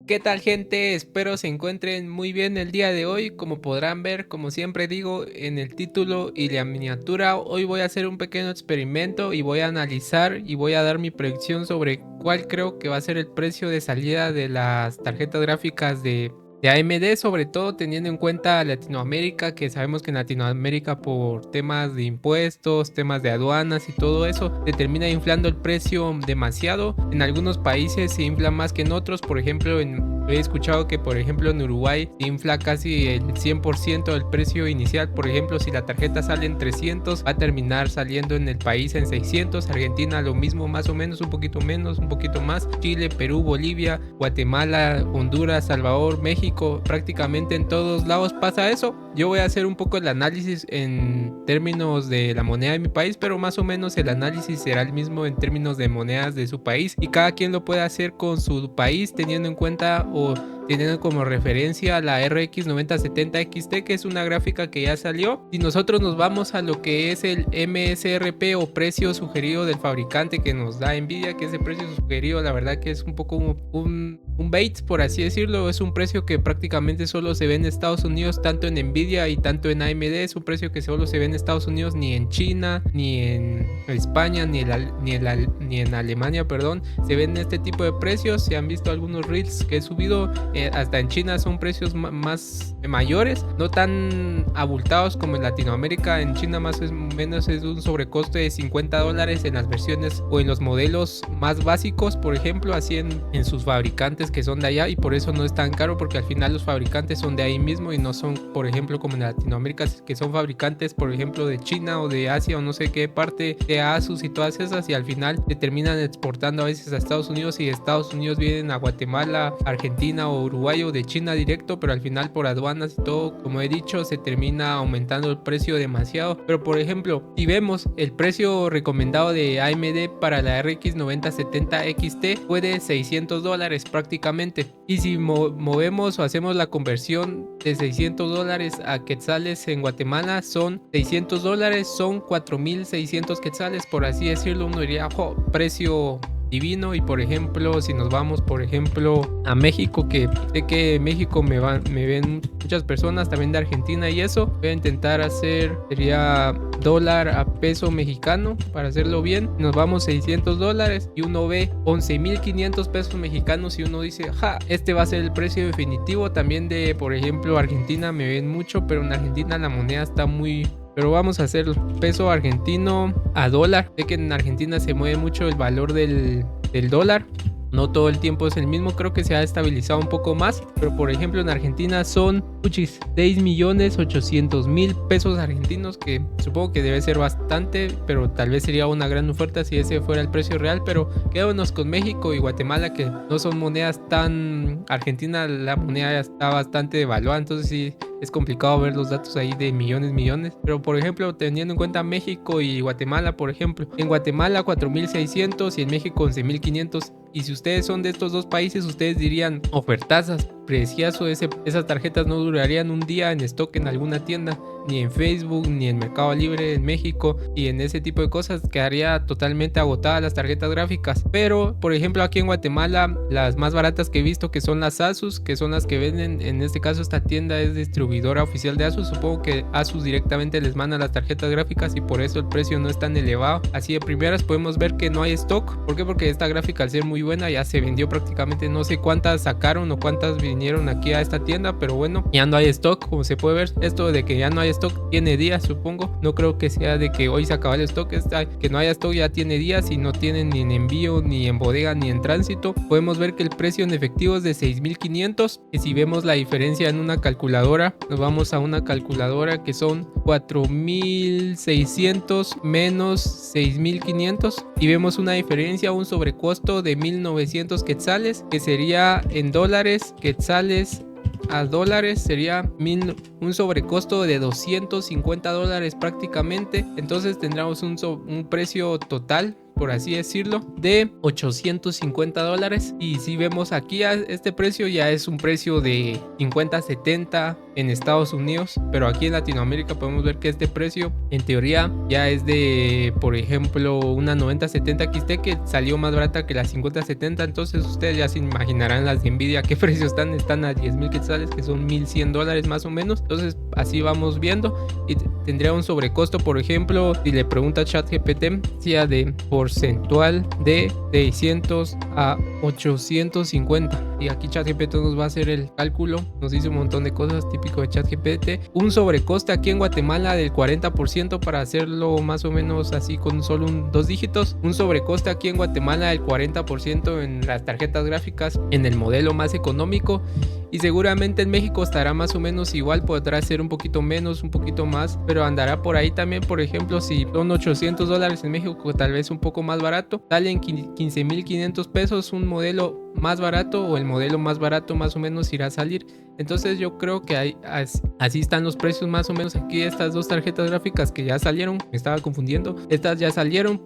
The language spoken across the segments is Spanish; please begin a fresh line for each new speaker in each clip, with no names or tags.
¿Qué tal, gente? Espero se encuentren muy bien el día de hoy. Como podrán ver, como siempre digo en el título y la miniatura, hoy voy a hacer un pequeño experimento y voy a analizar y voy a dar mi predicción sobre cuál creo que va a ser el precio de salida de las tarjetas gráficas de AMD, sobre todo teniendo en cuenta Latinoamérica, que sabemos que en Latinoamérica por temas de impuestos, temas de aduanas y todo eso, se termina inflando el precio demasiado. En algunos países se infla más que en otros. Por ejemplo, he escuchado que por ejemplo en Uruguay se infla casi el 100% del precio inicial. Por ejemplo, si la tarjeta sale en 300, va a terminar saliendo en el país en 600. Argentina lo mismo, más o menos, un poquito menos, un poquito más. Chile, Perú, Bolivia, Guatemala, Honduras, Salvador, México, prácticamente en todos lados pasa eso. Yo voy a hacer un poco el análisis en términos de la moneda de mi país, pero más o menos el análisis será el mismo en términos de monedas de su país, y cada quien lo puede hacer con su país teniendo en cuenta o teniendo como referencia la RX 9070 XT, que es una gráfica que ya salió. Si nosotros nos vamos a lo que es el MSRP o precio sugerido del fabricante que nos da Nvidia, que ese precio sugerido la verdad que es un poco un bait, por así decirlo. Es un precio que prácticamente solo se ve en Estados Unidos, tanto en Nvidia y tanto en AMD. Es un precio que solo se ve en Estados Unidos, ni en China, ni en España, ni en Alemania, perdón. Se ven este tipo de precios. Se han visto algunos reels que he subido. Hasta en China son precios más mayores, no tan abultados como en Latinoamérica. En China más o menos es un sobrecoste de $50 en las versiones o en los modelos más básicos, por ejemplo, así en sus fabricantes que son de allá, y por eso no es tan caro, porque al final los fabricantes son de ahí mismo y no son, por ejemplo, como en Latinoamérica, que son fabricantes, por ejemplo, de China o de Asia o no sé qué parte, de Asus y todas esas, y al final se terminan exportando a veces a Estados Unidos, y de Estados Unidos vienen a Guatemala, Argentina o Uruguay, o de China directo, pero al final por aduanas y todo, como he dicho, se termina aumentando el precio demasiado. Pero por ejemplo, si vemos el precio recomendado de AMD para la RX 9070 XT fue de $600 prácticamente, y si movemos o hacemos la conversión de $600 a quetzales en Guatemala, son $600, son 4,600 quetzales, por así decirlo. Uno diría, oh, precio divino. Y por ejemplo, si nos vamos por ejemplo a México, que sé que en México me ven muchas personas también de Argentina, y eso voy a intentar hacer, sería dólar a peso mexicano para hacerlo bien. Nos vamos $600 y uno ve 11,500 pesos mexicanos, y uno dice, ja, este va a ser el precio definitivo. También de por ejemplo Argentina me ven mucho, pero en Argentina la moneda está muy... Pero vamos a hacer peso argentino a dólar. Sé que en Argentina se mueve mucho el valor del dólar. No todo el tiempo es el mismo, creo que se ha estabilizado un poco más. Pero por ejemplo en Argentina son 6,800,000 pesos argentinos, que supongo que debe ser bastante, pero tal vez sería una gran oferta si ese fuera el precio real. Pero quedémonos con México y Guatemala, que no son monedas tan... Argentina la moneda está bastante devaluada, entonces sí es complicado ver los datos ahí de millones. Pero por ejemplo, teniendo en cuenta México y Guatemala, por ejemplo, en Guatemala 4,600 y en México 11,500. Y si ustedes son de estos dos países, ustedes dirían, ofertazas, precioso, esas tarjetas no durarían un día en stock en alguna tienda, ni en Facebook, ni en Mercado Libre en México, y en ese tipo de cosas quedaría totalmente agotadas las tarjetas gráficas. Pero por ejemplo aquí en Guatemala, las más baratas que he visto, que son las Asus, que son las que venden, en este caso esta tienda es distribuidora oficial de Asus. Supongo que Asus directamente les manda las tarjetas gráficas y por eso el precio no es tan elevado. Así de primeras podemos ver que no hay stock. ¿Por qué? Porque esta gráfica, al ser muy buena, ya se vendió prácticamente. No sé cuántas sacaron o cuántas vinieron aquí a esta tienda, pero bueno, ya no hay stock. Como se puede ver, esto de que ya no hay stock tiene días, supongo. No creo que sea de que hoy se acaba el stock. Que no haya stock ya tiene días, y no tienen ni en envío, ni en bodega, ni en tránsito. Podemos ver que el precio en efectivo es de 6,500, y si vemos la diferencia en una calculadora, nos vamos a una calculadora que son 4,600 menos 6,500, y vemos una diferencia, un sobrecosto de 1,900 quetzales, que sería en dólares, quetzales a dólares sería un sobrecosto de $250 prácticamente. Entonces tendremos un precio total, por así decirlo, de $850. Y si vemos aquí, este precio ya es un precio de 50-70 en Estados Unidos, pero aquí en Latinoamérica podemos ver que este precio en teoría ya es de, por ejemplo, una 9070 XT que salió más barata que la 5070. Entonces ustedes ya se imaginarán las de Nvidia qué precios están a 10,000 quetzales, que son $1,100 más o menos. Entonces así vamos viendo, y tendría un sobrecosto, por ejemplo, si le pregunta a ChatGPT, sea de porcentual de 600 a 850, y aquí ChatGPT nos va a hacer el cálculo, nos dice un montón de cosas típico de ChatGPT. Un sobrecoste aquí en Guatemala del 40%, para hacerlo más o menos así con solo dos dígitos. Un sobrecoste aquí en Guatemala del 40% en las tarjetas gráficas en el modelo más económico, y seguramente en México estará más o menos igual, podrá ser un poquito menos, un poquito más, pero andará por ahí también. Por ejemplo, si son $800 en México, tal vez un poco más barato, sale en 15,500 pesos un modelo más barato, o el modelo más barato más o menos irá a salir. Entonces yo creo que así están los precios más o menos aquí. Estas dos tarjetas gráficas que ya salieron, me estaba confundiendo, estas ya salieron,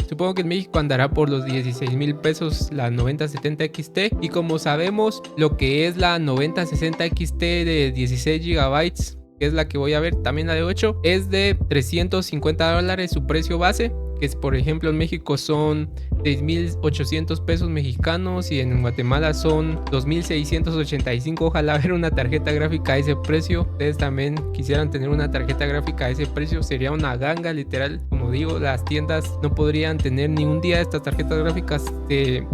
supongo que en México andará por los 16,000 pesos la 9070 XT, y como sabemos lo que es la 9060 XT de 16 GB, que es la que voy a ver, también la de 8, es de $350 su precio base, que es, por ejemplo, en México son 6,800 pesos mexicanos, y en Guatemala son 2,685. Ojalá ver una tarjeta gráfica a ese precio. Ustedes también quisieran tener una tarjeta gráfica a ese precio, sería una ganga literal. Como digo, las tiendas no podrían tener ni un día estas tarjetas gráficas,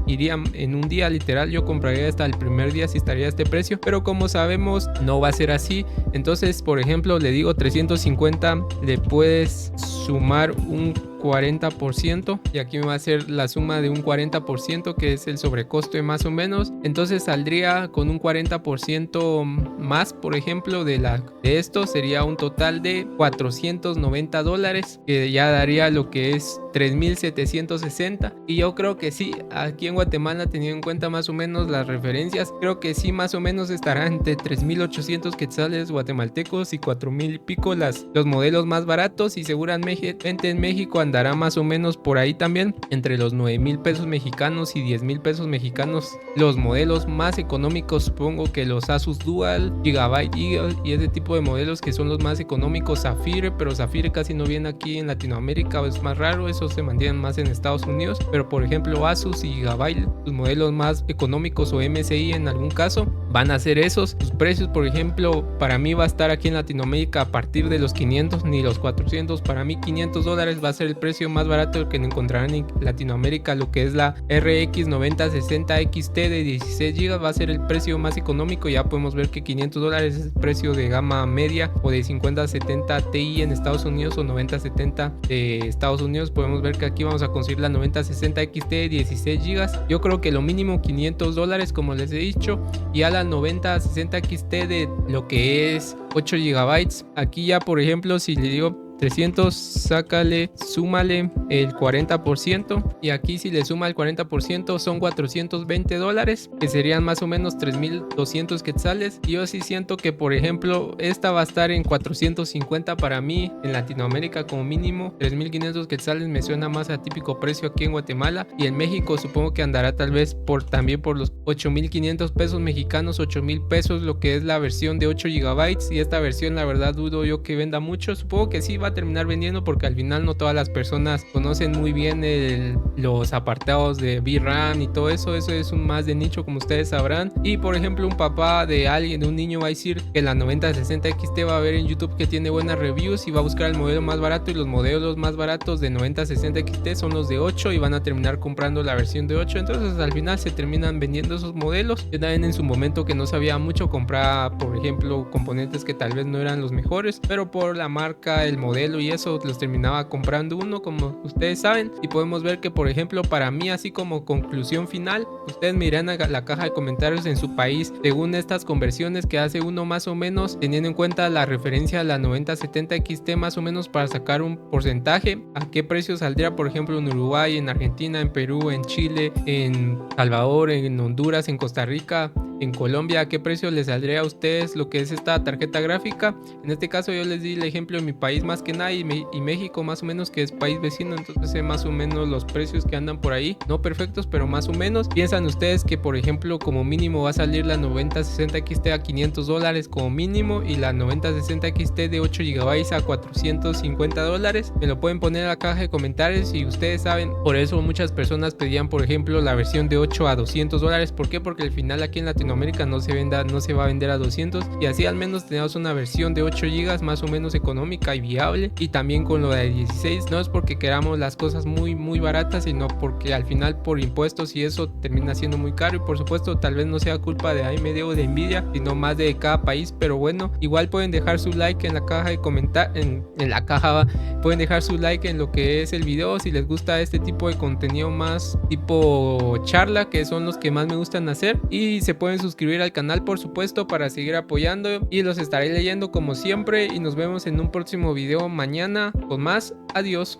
irían en un día literal. Yo compraría hasta el primer día si estaría a este precio, pero como sabemos no va a ser así. Entonces, por ejemplo, le digo 350, le puedes sumar un 40%, y aquí me va a hacer la suma de un 40%, que es el sobrecoste más o menos. Entonces saldría con un 40% más, por ejemplo, de esto sería un total de $490, que ya daría lo que es 3,760. Y yo creo que sí, aquí en Guatemala, teniendo en cuenta más o menos las referencias, creo que sí, más o menos estará entre 3,800 quetzales guatemaltecos y 4,000 y pico los modelos más baratos, y seguramente en México andará más o menos por ahí también, entre los 9,000 pesos mexicanos y 10,000 pesos mexicanos los modelos más económicos. Supongo que los Asus Dual, Gigabyte Eagle y ese tipo de modelos, que son los más económicos. Zafire, pero Zafire casi no viene aquí en Latinoamérica, es más raro, esos se mantienen más en Estados Unidos. Pero por ejemplo Asus y Gigabyte, los modelos más económicos, o MSI en algún caso, van a ser esos. Sus precios, por ejemplo, para mí va a estar aquí en Latinoamérica a partir de los 500, ni los 400. Para mí $500 va a ser el precio más barato que encontrarán en Latinoamérica. Lo que es la RX 9060 XT de 16 GB va a ser el precio más económico. Ya podemos ver que $500 es el precio de gama media, o de 5070 Ti en Estados Unidos, o 9070 de Estados Unidos. Podemos ver que aquí vamos a conseguir la 9060 XT de 16 GB. Yo creo que lo mínimo $500, como les he dicho, y a la 9060 XT de lo que es 8 GB. Aquí ya, por ejemplo, si le digo 300, súmale el 40%, y aquí si le suma el 40% son $420, que serían más o menos 3,200 quetzales. Y yo sí siento que, por ejemplo, esta va a estar en 450 para mí en Latinoamérica como mínimo. 3,500 quetzales me suena más a típico precio aquí en Guatemala, y en México supongo que andará tal vez también por los 8,500 pesos mexicanos, 8,000 pesos, lo que es la versión de 8 GB. Y esta versión, la verdad, dudo yo que venda mucho. Supongo que sí va a terminar vendiendo, porque al final no todas las personas conocen muy bien los apartados de VRAM y todo eso. Eso es un más de nicho, como ustedes sabrán. Y por ejemplo, un papá de alguien, de un niño, va a decir que la 9060 XT va a ver en YouTube que tiene buenas reviews, y va a buscar el modelo más barato, y los modelos más baratos de 9060 XT son los de 8, y van a terminar comprando la versión de 8. Entonces al final se terminan vendiendo esos modelos. Yo también en su momento, que no sabía mucho, compraba por ejemplo componentes que tal vez no eran los mejores, pero por la marca, el modelo y eso, los terminaba comprando uno, como ustedes saben. Y podemos ver que, por ejemplo, para mí, así como conclusión final, ustedes me dirán a la caja de comentarios en su país, según estas conversiones que hace uno más o menos, teniendo en cuenta la referencia a la 9070 XT, más o menos para sacar un porcentaje, a qué precio saldría, por ejemplo, en Uruguay, en Argentina, en Perú, en Chile, en Salvador, en Honduras, en Costa Rica, en Colombia, a qué precio les saldría a ustedes lo que es esta tarjeta gráfica. En este caso yo les di el ejemplo de mi país más que nada, y México más o menos, que es país vecino, entonces sé más o menos los precios que andan por ahí, no perfectos pero más o menos. Piensan ustedes que por ejemplo como mínimo va a salir la 9060 XT a $500 como mínimo, y la 9060 XT de 8 GB a $450. Me lo pueden poner en la caja de comentarios si ustedes saben. Por eso muchas personas pedían por ejemplo la versión de 8 a $200. ¿Por qué? Porque al final aquí en Latinoamérica no se va a vender a 200, y así al menos tenemos una versión de 8 GB más o menos económica y viable. Y también con lo de 16, no es porque queramos las cosas muy baratas, sino porque al final por impuestos y eso termina siendo muy caro, y por supuesto tal vez no sea culpa de AMD o de Nvidia, sino más de cada país. Pero bueno, igual pueden dejar su like en la caja de comentar, en la caja pueden dejar su like en lo que es el video si les gusta este tipo de contenido más tipo charla, que son los que más me gustan hacer. Y se pueden suscribir al canal por supuesto para seguir apoyando, y los estaré leyendo como siempre, y nos vemos en un próximo video mañana con más. Adiós.